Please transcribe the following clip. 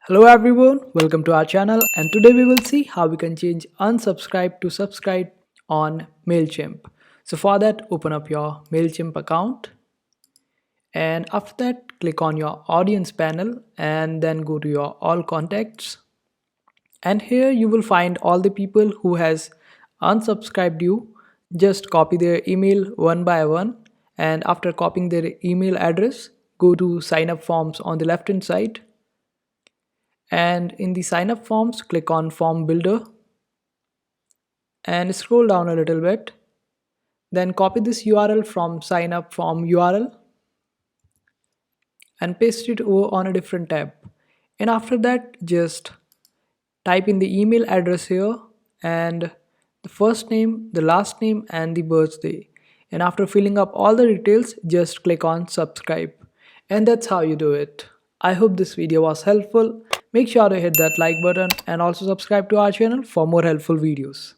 Hello everyone, welcome to our channel, and today we will see how we can change unsubscribe to subscribe on MailChimp. So for that, open up your MailChimp account, and after that click on your audience panel and then go to your all contacts, and here you will find all the people who has unsubscribed you. Just copy their email one by one, and after copying their email address, go to sign up forms on the left hand side, and in the sign up forms click on form builder and scroll down a little bit, then copy this URL from sign up form URL and paste it over on a different tab. And after that, just type in the email address here and the first name, the last name, and the birthday. And after filling up all the details, just click on subscribe. And that's how you do it. I hope this video was helpful. Make sure to hit that like button and also subscribe to our channel for more helpful videos.